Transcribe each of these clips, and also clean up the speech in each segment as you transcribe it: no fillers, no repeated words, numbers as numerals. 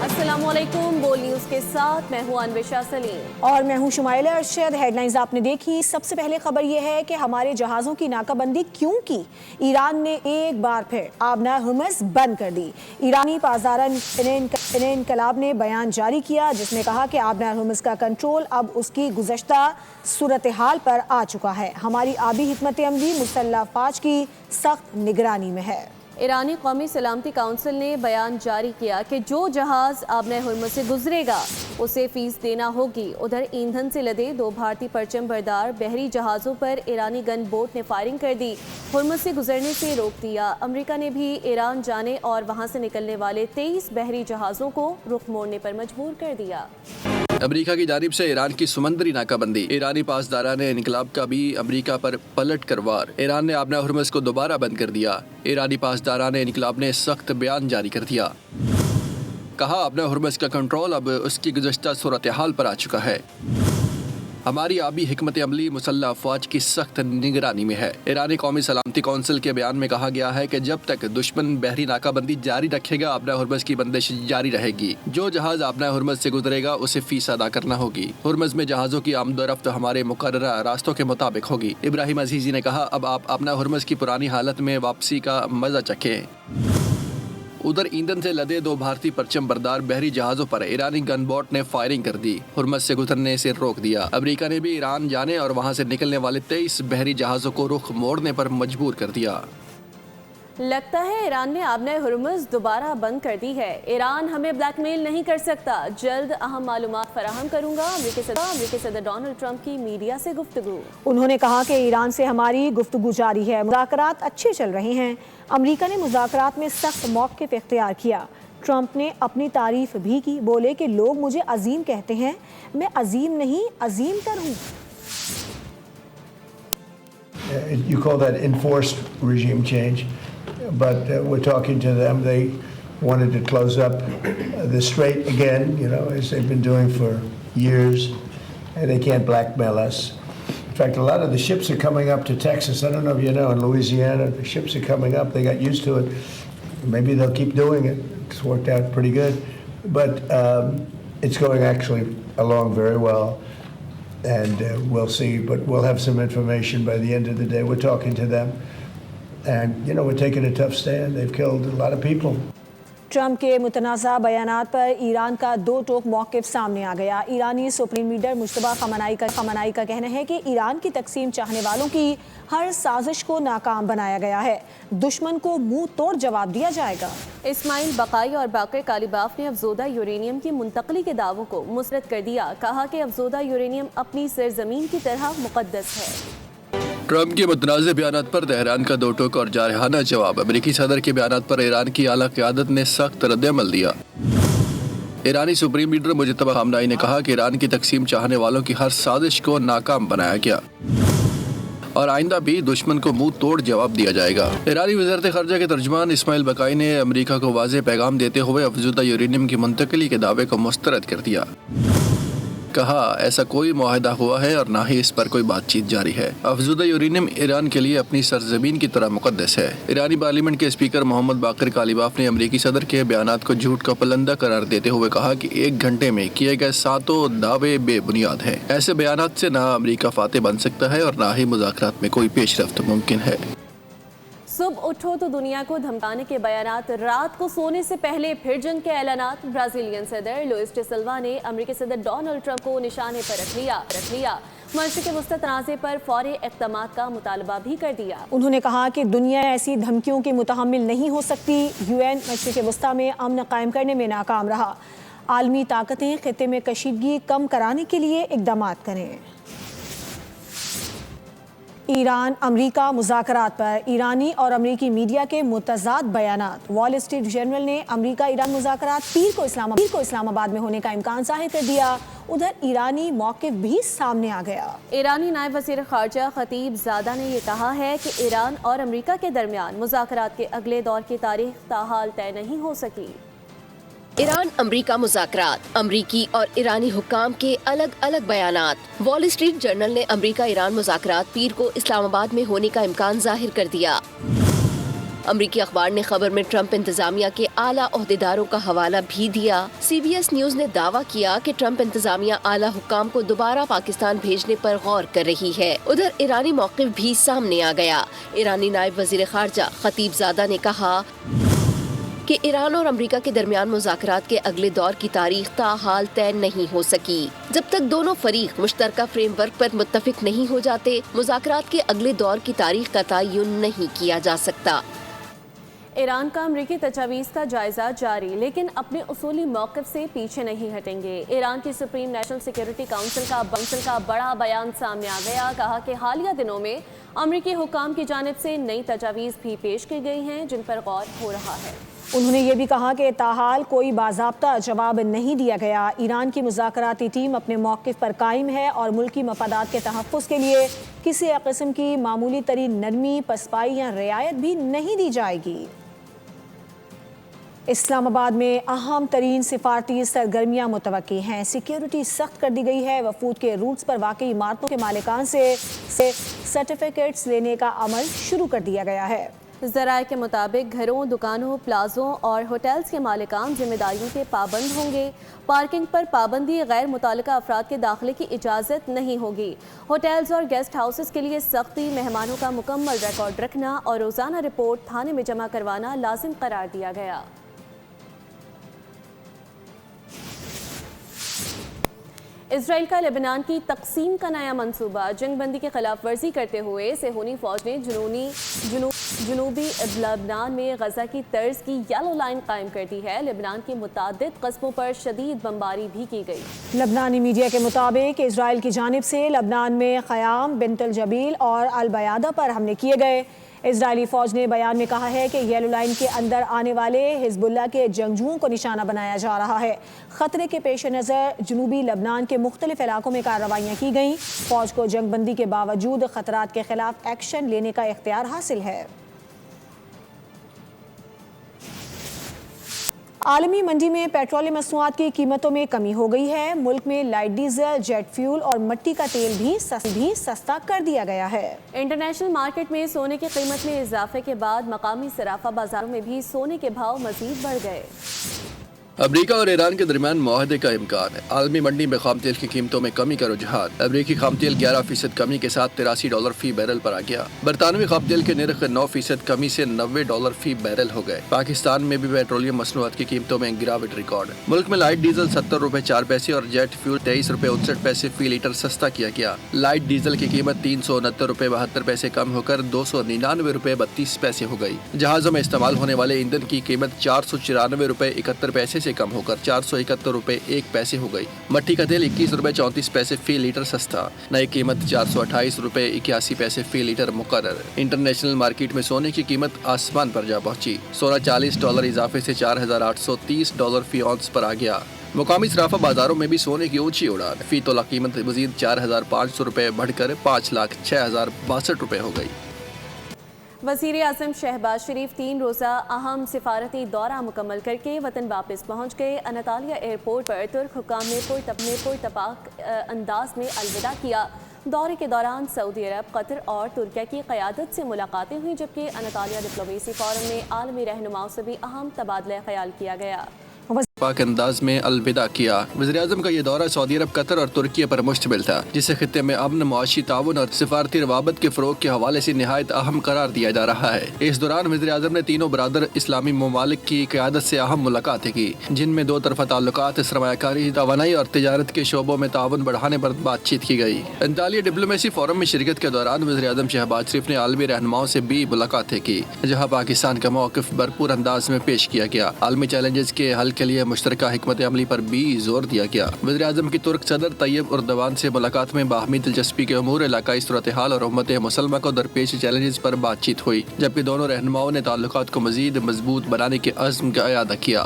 السلام علیکم، بول نیوز کے ساتھ میں ہوں انوشا سلیم اور میں ہوں شمائلہ ارشد۔ ہیڈ لائنز آپ نے دیکھی۔ سب سے پہلے خبر یہ ہے کہ ہمارے جہازوں کی ناکہ بندی کیوں کی؟ ایران نے ایک بار پھر آبنار ہرمز بند کر دی۔ ایرانی پاسداران انقلاب نے بیان جاری کیا جس میں کہا کہ آبنار ہرمز کا کنٹرول اب اس کی گزشتہ صورتحال پر آ چکا ہے۔ ہماری آبی حکمت عملی مسلح افواج کی سخت نگرانی میں ہے۔ ایرانی قومی سلامتی کونسل نے بیان جاری کیا کہ جو جہاز آبنار ہرمز سے گزرے گا اسے فیس دینا ہوگی۔ ادھر ایندھن سے لدے 2 بھارتی پرچم بردار بحری جہازوں پر ایرانی گن بوٹ نے فائرنگ کر دی، ہرمز سے گزرنے سے روک دیا۔ امریکہ نے بھی ایران جانے اور وہاں سے نکلنے والے 23 بحری جہازوں کو رخ موڑنے پر مجبور کر دیا۔ امریکہ کی جانب سے ایران کی سمندری ناکہ بندی، ایرانی پاسداران انقلاب کا بھی امریکہ پر پلٹ کر وار۔ ایران نے آبنار ہرمز کو دوبارہ بند کر دیا۔ ایرانی پاسداران انقلاب نے سخت بیان جاری کر دیا، کہا آبنار ہرمز کا کنٹرول اب اس کی گزشتہ صورتحال پر آ چکا ہے۔ ہماری آبی حکمت عملی مسلح افواج کی سخت نگرانی میں ہے۔ ایرانی قومی سلامتی کونسل کے بیان میں کہا گیا ہے کہ جب تک دشمن بحری ناکہ بندی جاری رکھے گا آبنار ہرمز کی بندش جاری رہے گی۔ جو جہاز آبنار ہرمز سے گزرے گا اسے فیس ادا کرنا ہوگی۔ ہرمز میں جہازوں کی آمد و رفت ہمارے مقررہ راستوں کے مطابق ہوگی۔ ابراہیم عزیزی نے کہا اب آپ آبنار ہرمز کی پرانی حالت میں واپسی کا مزہ چکھیں۔ ادھر ایندھن سے لدے 2 بھارتی پرچم بردار بحری جہازوں پر ایرانی گن بوٹ نے فائرنگ کر دی، ہرمز سے گزرنے سے روک دیا۔ امریکہ نے بھی ایران جانے اور وہاں سے نکلنے والے 23 بحری جہازوں کو رخ موڑنے پر مجبور کر دیا۔ لگتا ہے ایران نے آبنار ہرمز دوبارہ بند کر دی ہے۔ ایران ہمیں بلیک میل نہیں کر سکتا، جلد اہم معلومات فراہم کروں گا۔ امریکی صدر ڈونلڈ ٹرمپ کی میڈیا سے گفتگو۔ انہوں نے کہا کہ ایران سے ہماری گفتگو جاری ہے، مذاکرات اچھے چل رہے ہیں۔ امریکہ نے مذاکرات میں سخت موقف اختیار کیا۔ ٹرمپ نے اپنی تعریف بھی کی، بولے کہ لوگ مجھے عظیم کہتے ہیں، میں عظیم نہیں عظیم تر ہوں۔ You call that enforced regime change, but we're talking to them. They wanted to close up the strait again, as they've been doing for years, and they can't blackmail us. In fact, a lot of the ships are coming up to Texas. I don't know if you know, in Louisiana, the ships are coming up. They got used to it. Maybe they'll keep doing it. It's worked out pretty good. But it's going actually along very well. And we'll see, but we'll have some information by the end of the day. We're talking to them. And, we're taking a tough stand. They've killed a lot of people. Trump کے متنازع بیانات پر ایران کا 2 ٹوک موقف سامنے آ گیا۔ ایرانی supreme leader Mujtaba خامنہئی کا کہنا ہے کہ ایران کی تقسیم چاہنے والوں کی ہر سازش کو ناکام بنایا گیا ہے، دشمن کو منہ توڑ جواب دیا جائے گا۔ اسماعیل بقائی اور باقر کالیباف نے افزودہ یورینیم کی منتقلی کے دعووں کو مسترد کر دیا، کہا کہ افزودہ یورینیم اپنی سرزمین کی طرح مقدس ہے۔ ٹرمپ کے متنازع بیانات پر تہران کا 2 ٹوک اور جارحانہ جواب۔ امریکی صدر کے بیانات پر ایران کی اعلیٰ قیادت نے سخت رد عمل دیا۔ ایرانی سپریم لیڈر مجتبیٰ خامنہئی نے کہا کہ ایران کی تقسیم چاہنے والوں کی ہر سازش کو ناکام بنایا گیا اور آئندہ بھی دشمن کو منہ توڑ جواب دیا جائے گا۔ ایرانی وزارت خارجہ کے ترجمان اسماعیل بقائی نے امریکہ کو واضح پیغام دیتے ہوئے افزودہ یورینیم کی منتقلی کے دعوے کو مسترد کر دیا، کہا ایسا کوئی معاہدہ ہوا ہے اور نہ ہی اس پر کوئی بات چیت جاری ہے۔ افزودہ یورینیم ایران کے لیے اپنی سرزمین کی طرح مقدس ہے۔ ایرانی پارلیمنٹ کے اسپیکر محمد باقر کالیباف نے امریکی صدر کے بیانات کو جھوٹ کا پلندہ قرار دیتے ہوئے کہا کہ 1 گھنٹے میں کیے گئے 7 دعوے بے بنیاد ہیں۔ ایسے بیانات سے نہ امریکہ فاتح بن سکتا ہے اور نہ ہی مذاکرات میں کوئی پیش رفت ممکن ہے۔ صبح اٹھو تو دنیا کو دھمکانے کے بیانات، رات کو سونے سے پہلے پھر جنگ کے اعلانات۔ برازیلین صدر لوئس ڈی سلوا نے امریکی صدر ڈونلڈ ٹرمپ کو نشانے پر رکھ لیا، مشرق وسطی تنازع پر فوری اقدامات کا مطالبہ بھی کر دیا۔ انہوں نے کہا کہ دنیا ایسی دھمکیوں کی متحمل نہیں ہو سکتی۔ UN مشرق وسطی میں امن قائم کرنے میں ناکام رہا، عالمی طاقتیں خطے میں کشیدگی کم کرانے کے لیے اقدامات کریں۔ ایران امریکہ مذاکرات پر ایرانی اور امریکی میڈیا کے متضاد بیانات۔ وال اسٹریٹ جرنل نے امریکہ ایران مذاکرات پیر کو اسلام آباد میں ہونے کا امکان ظاہر کر دیا، ادھر ایرانی موقف بھی سامنے آ گیا۔ ایرانی نائب وزیر خارجہ خطیب زادہ نے یہ کہا ہے کہ ایران اور امریکہ کے درمیان مذاکرات کے اگلے دور کی تاریخ تاحال طے نہیں ہو سکی۔ ایران امریکہ مذاکرات، امریکی اور ایرانی حکام کے الگ الگ بیانات۔ وال اسٹریٹ جرنل نے امریکہ ایران مذاکرات پیر کو اسلام آباد میں ہونے کا امکان ظاہر کر دیا۔ امریکی اخبار نے خبر میں ٹرمپ انتظامیہ کے اعلیٰ عہدیداروں کا حوالہ بھی دیا۔ CBS نیوز نے دعویٰ کیا کہ ٹرمپ انتظامیہ اعلیٰ حکام کو دوبارہ پاکستان بھیجنے پر غور کر رہی ہے۔ ادھر ایرانی موقف بھی سامنے آ گیا۔ ایرانی نائب وزیر خارجہ خطیب زادہ نے کہا کہ ایران اور امریکہ کے درمیان مذاکرات کے اگلے دور کی تاریخ تاحال طے نہیں ہو سکی۔ جب تک دونوں فریق مشترکہ فریم ورک پر متفق نہیں ہو جاتے، مذاکرات کے اگلے دور کی تاریخ کا تعین نہیں کیا جا سکتا۔ ایران کا امریکی تجاویز کا جائزہ جاری، لیکن اپنے اصولی موقف سے پیچھے نہیں ہٹیں گے۔ ایران کی سپریم نیشنل سیکیورٹی کونسل کا بڑا بیان سامنے آ گیا۔ کہا کہ حالیہ دنوں میں امریکی حکام کی جانب سے نئی تجاویز بھی پیش کی گئی ہیں جن پر غور ہو رہا ہے۔ انہوں نے یہ بھی کہا کہ تاحال کوئی باضابطہ جواب نہیں دیا گیا۔ ایران کی مذاکراتی ٹیم اپنے موقف پر قائم ہے اور ملکی مفادات کے تحفظ کے لیے کسی قسم کی معمولی ترین نرمی، پسپائی یا رعایت بھی نہیں دی جائے گی۔ اسلام آباد میں اہم ترین سفارتی سرگرمیاں متوقع ہیں۔ سیکیورٹی سخت کر دی گئی ہے۔ وفود کے روٹس پر واقع عمارتوں کے مالکان سے سرٹیفکیٹس لینے کا عمل شروع کر دیا گیا ہے۔ ذرائع کے مطابق گھروں، دکانوں، پلازوں اور ہوٹلز کے مالکان ذمہ داریوں کے پابند ہوں گے۔ پارکنگ پر پابندی، غیر متعلقہ افراد کے داخلے کی اجازت نہیں ہوگی۔ ہوٹلز اور گیسٹ ہاؤسز کے لیے سختی، مہمانوں کا مکمل ریکارڈ رکھنا اور روزانہ رپورٹ تھانے میں جمع کروانا لازم قرار دیا گیا۔ اسرائیل کا لبنان کی تقسیم کا نیا منصوبہ۔ جنگ بندی کی خلاف ورزی کرتے ہوئے صہیونی فوج نے جنوبی لبنان میں غزہ کی طرز کی یلو لائن قائم کر دی ہے۔ لبنان کی متعدد قصبوں پر شدید بمباری بھی کی گئی۔ لبنانی میڈیا کے مطابق اسرائیل کی جانب سے لبنان میں خیام، بنت الجبیل اور البیادہ پر حملے کیے گئے۔ اسرائیلی فوج نے بیان میں کہا ہے کہ یلو لائن کے اندر آنے والے حزب اللہ کے جنگجوؤں کو نشانہ بنایا جا رہا ہے۔ خطرے کے پیش نظر جنوبی لبنان کے مختلف علاقوں میں کارروائیاں کی گئیں۔ فوج کو جنگ بندی کے باوجود خطرات کے خلاف ایکشن لینے کا اختیار حاصل ہے۔ عالمی منڈی میں پیٹرول مصنوعات کی قیمتوں میں کمی ہو گئی ہے۔ ملک میں لائٹ ڈیزل، جیٹ فیول اور مٹی کا تیل بھی سستا کر دیا گیا ہے۔ انٹرنیشنل مارکیٹ میں سونے کی قیمت میں اضافے کے بعد مقامی صرافہ بازاروں میں بھی سونے کے بھاؤ مزید بڑھ گئے۔ امریکہ اور ایران کے درمیان معاہدے کا امکان ہے۔ عالمی منڈی میں خام تیل کی قیمتوں میں کمی کا رجحان۔ امریکی خام تیل 11% کمی کے ساتھ $83 فی بیرل پر آ گیا۔ برطانوی خام تیل کے نرخ 9% کمی سے $90 فی بیرل ہو گئے۔ پاکستان میں بھی پیٹرولیم مصنوعات کی قیمتوں میں گراوٹ ریکارڈ۔ ملک میں لائٹ ڈیزل $70.04 اور جیٹ فیول $23.69 فی لیٹر سستا کیا گیا۔ لائٹ ڈیزل کی قیمت $369.72 کم ہو کر $299.32 ہو گئی۔ جہازوں میں استعمال ہونے والے ایندھن کی قیمت $494.71 سے کم ہو کر $471.01 ہو گئی۔ مٹی کا تیل $21.34 فی لیٹر سستا، نئی قیمت $428.81 فی لیٹر مقرر۔ انٹرنیشنل مارکیٹ میں سونے کی قیمت آسمان پر جا پہنچی۔ سونا $40 اضافے سے $4,830 فی اونس پر آ گیا۔ مقامی صرافہ بازاروں میں بھی سونے کی اونچی اڑان، فی تولہ قیمت مزید $4,500 بڑھ کر $5,06,062 ہو گئی۔ وزیر اعظم شہباز شریف 3 روزہ اہم سفارتی دورہ مکمل کر کے وطن واپس پہنچ گئے۔ انطالیہ ایئرپورٹ پر ترک حکام نے پرتپاک انداز میں الوداع کیا۔ دورے کے دوران سعودی عرب، قطر اور ترکیہ کی قیادت سے ملاقاتیں ہوئیں، جبکہ انطالیہ ڈپلومیسی فورم میں عالمی رہنماؤں سے بھی اہم تبادلہ خیال کیا گیا۔ پاک انداز میں الوداع کیا۔ وزیراعظم کا یہ دورہ سعودی عرب، قطر اور ترکیہ پر مشتمل تھا، جسے خطے میں امن، معاشی تعاون اور سفارتی روابط کے فروغ کے حوالے سے نہایت اہم قرار دیا جا رہا ہے۔ اس دوران وزیراعظم نے تینوں برادر اسلامی ممالک کی قیادت سے اہم ملاقاتیں کی، جن میں دو طرفہ تعلقات، سرمایہ کاری، توانائی اور تجارت کے شعبوں میں تعاون بڑھانے پر بات چیت کی گئی۔ انطالیہ ڈپلومیسی فورم میں شرکت کے دوران وزیراعظم شہباز شریف نے عالمی رہنماؤں سے بھی ملاقاتیں کی، جہاں پاکستان کا موقف بھرپور انداز میں پیش کیا گیا۔ عالمی چیلنجز کے حل کے لیے مشترکہ حکمت عملی پر بھی زور دیا گیا۔ وزیراعظم کی ترک صدر طیب اردوان سے ملاقات میں باہمی دلچسپی کے امور، علاقائی صورتحال اور امت مسلمہ کو درپیش چیلنجز پر بات چیت ہوئی، جبکہ دونوں رہنماؤں نے تعلقات کو مزید مضبوط بنانے کے عزم کا اعادہ کیا۔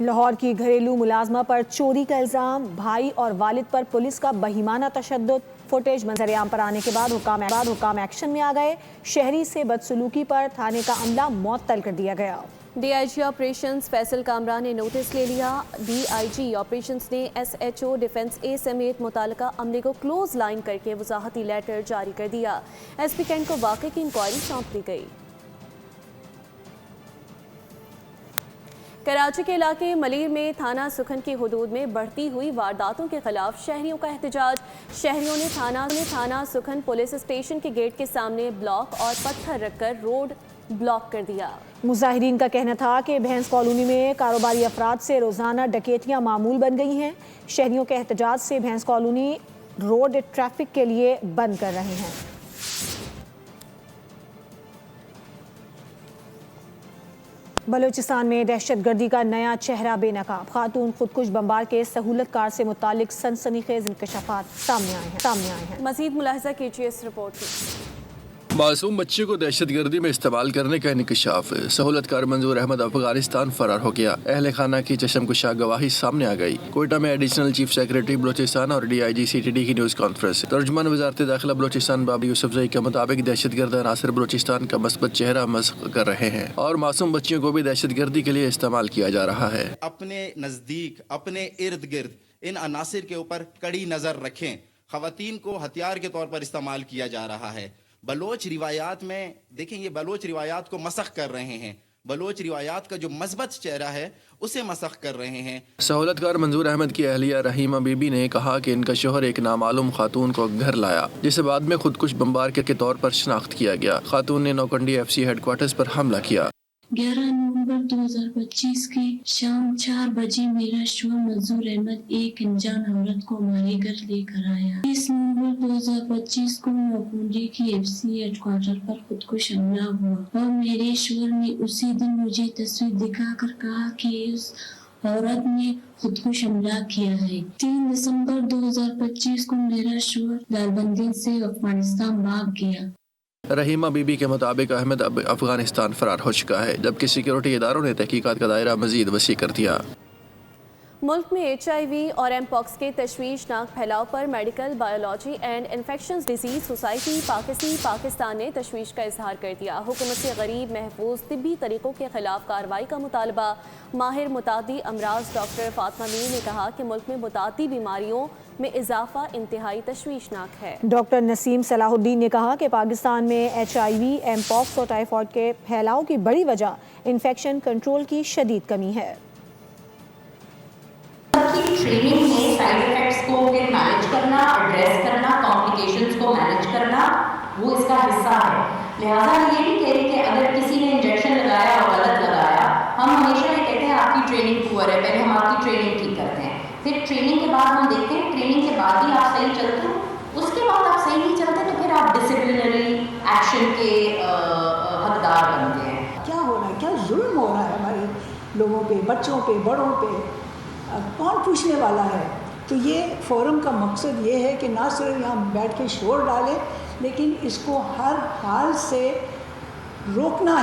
لاہور کی گھریلو ملازمہ پر چوری کا الزام، بھائی اور والد پر پولیس کا بہیمانہ تشدد، فوٹیج منظر عام پر آنے کے بعد حکام ایکشن میں آ گئے، شہری سے بدسلوکی پر تھانے کا عملہ معطل کر دیا گیا۔ D I G operations Faisal Kamran نے نوٹس لے لیا۔ ڈی آئی جی آپریشنز نے S H O defence A سمیت متعلقہ عملے کو کلوز لائن کر کے وضاحتی لیٹر جاری کر دیا۔ ایس پی کینٹ کو واقعے کی انکوائری سونپ دی گئی۔ کراچی کے علاقے ملیر میں تھانہ سکھن کی حدود میں بڑھتی ہوئی وارداتوں کے خلاف شہریوں کا احتجاج۔ شہریوں نے تھانہ سکھن پولیس اسٹیشن کے گیٹ کے سامنے بلاک اور پتھر رکھ کر روڈ بلاک کر دیا۔ مظاہرین کا کہنا تھا کہ بھینس کالونی میں کاروباری افراد سے روزانہ ڈکیتیاں معمول بن گئی ہیں۔ شہریوں کے احتجاج سے بھینس کالونی روڈ ٹریفک کے لیے بند کر رہے ہیں۔ بلوچستان میں دہشت گردی کا نیا چہرہ بے نقاب، خاتون خودکش بمبار کے سہولت کار سے متعلق سنسنی خیز انکشافات سامنے آئے ہیں۔ مزید ملاحظہ کیجیے اس رپورٹ کی۔ معصوم بچی کو دہشت گردی میں استعمال کرنے کا انکشاف، سہولت کار منظور احمد افغانستان فرار ہو گیا، اہل خانہ کی چشم کشا گواہی سامنے آ گئی۔ کوئٹہ میں ایڈیشنل چیف سیکریٹری بلوچستان اور D I G C T D کی نیوز کانفرنس۔ ترجمان وزارت داخلہ بلوچستان بابری یوسفزئی کے مطابق دہشت گرد عناصر بلوچستان کا مثبت چہرہ مسخ کر رہے ہیں اور معصوم بچیوں کو بھی دہشت گردی کے لیے استعمال کیا جا رہا ہے۔ اپنے نزدیک، اپنے ارد گرد ان عناصر کے اوپر کڑی نظر رکھیں۔ خواتین کو ہتھیار کے طور پر استعمال کیا جا رہا ہے۔ بلوچ روایات میں دیکھیں، یہ بلوچ روایات کو مسخ کر رہے ہیں، بلوچ روایات کا جو مثبت چہرہ ہے اسے مسخ کر رہے ہیں۔ سہولت کار منظور احمد کی اہلیہ رحیمہ بی بی نے کہا کہ ان کا شوہر ایک نامعلوم خاتون کو گھر لایا، جسے بعد میں خودکش بمبار کے طور پر شناخت کیا گیا۔ خاتون نے Nokkundi F C headquarters پر حملہ کیا۔ 11 نومبر 2025 کی شام 4 بجے میرا شوہر منظور احمد ایک انجان عورت کو ہمارے گھر لے کر آیا۔ 20 نومبر 2025 کو نوکنڈی کی ایف سی ہیڈ کوارٹر پر خودکش حملہ ہوا اور میرے شوہر نے اسی دن مجھے تصویر دکھا کر کہا کہ اس عورت نے خودکش حملہ کیا ہے۔ 3 دسمبر 2025 کو میرا شوہر لالبندی سے افغانستان بھاگ گیا۔ رحیمہ بی بی کے مطابق احمد اب افغانستان فرار ہو چکا ہے، جبکہ سیکیورٹی اداروں نے تحقیقات کا دائرہ مزید وسیع کر دیا۔ ملک میں ایچ آئی وی اور ایم پاکس کے تشویشناک پھیلاؤ پر medical biology and infections disease society Pakistan نے تشویش کا اظہار کر دیا۔ حکومت سے غریب محفوظ طبی طریقوں کے خلاف کارروائی کا مطالبہ۔ ماہر متعدی امراض ڈاکٹر فاطمہ میر نے کہا کہ ملک میں متعدی بیماریوں میں اضافہ انتہائی تشویشناک ہے۔ ڈاکٹر نسیم صلاح الدین نے کہا کہ پاکستان میں ایچ آئی وی، ایم پاکس اور ٹائیفائڈ کے پھیلاؤ کی بڑی وجہ انفیکشن کنٹرول کی شدید کمی ہے۔ ٹریننگ میں سائیڈ ایفیکٹس کو پھر مینیج کرنا، ایڈریس کرنا، کمپلیکیشنز کو مینیج کرنا، وہ اس کا حصہ ہے۔ لہٰذا یہ نہیں کہہ رہی کہ اگر کسی نے انجیکشن لگایا اور غلط لگایا، ہم ہمیشہ یہ کہتے ہیں آپ کی ٹریننگ پور ہے، پہلے ہم آپ کی ٹریننگ ٹھیک کرتے ہیں، پھر ٹریننگ کے بعد ہم دیکھتے ہیں ٹریننگ کے بعد بھی آپ صحیح چلتے ہیں، اس کے بعد آپ صحیح نہیں چلتے تو پھر آپ ڈسپلنری ایکشن کے حقدار بنتے ہیں۔ کیا ہو رہا ہے، کیا ظلم ہو رہا ہے ہمارے لوگوں پہ، بچوں پہ، بڑوں پہ، کون پوچھنے والا ہے؟ تو یہ فورم کا مقصد یہ ہے کہ نہ صرف یہاں بیٹھ کے شور ڈالیں، لیکن اس کو ہر حال سے روکنا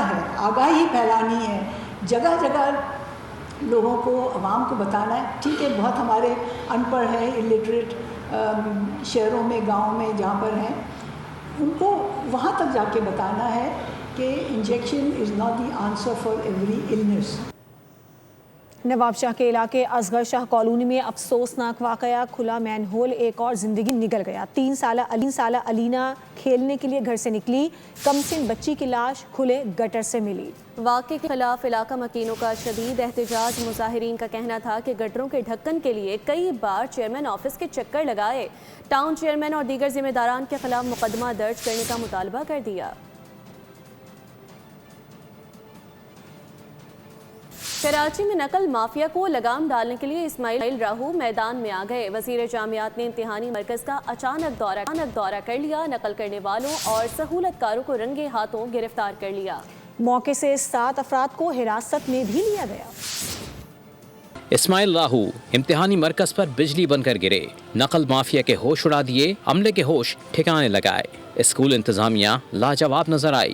ہے، آگاہی پھیلانی ہے، جگہ جگہ لوگوں کو، عوام کو بتانا ہے۔ ٹھیک ہے، بہت ہمارے ان پڑھ ہیں، الٹریٹ شہروں میں، گاؤں میں جہاں پر ہیں، ان کو وہاں تک جا کے بتانا ہے کہ injection is not the answer for every illness. Nawabshah کے علاقے اصغر شاہ کالونی میں افسوسناک واقعہ، کھلا مین ہول ایک اور زندگی نگل گیا۔ 3 سالہ علینا کھیلنے کے لیے گھر سے نکلی، کمسن بچی کی لاش کھلے گٹر سے ملی۔ واقعے کے خلاف علاقہ مکینوں کا شدید احتجاج۔ مظاہرین کا کہنا تھا کہ گٹروں کے ڈھکن کے لیے کئی بار چیئرمین آفس کے چکر لگائے، ٹاؤن چیئرمین اور دیگر ذمہ داران کے خلاف مقدمہ درج کرنے کا مطالبہ کر دیا۔ کراچی میں نقل مافیا کو لگام ڈالنے کے لیے اسماعیل راہو میدان میں آ گئے۔ وزیر جامعات نے امتحانی مرکز کا اچانک دورہ کر لیا، نقل کرنے والوں اور سہولت کاروں کو رنگے ہاتھوں گرفتار کر لیا۔ موقع سے 7 افراد کو حراست میں بھی لیا گیا۔ اسماعیل راہو امتحانی مرکز پر بجلی بن کر گرے، نقل مافیا کے ہوش اڑا دیے، عملے کے ہوش ٹھکانے لگائے، اسکول انتظامیہ لاجواب نظر آئی۔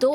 $2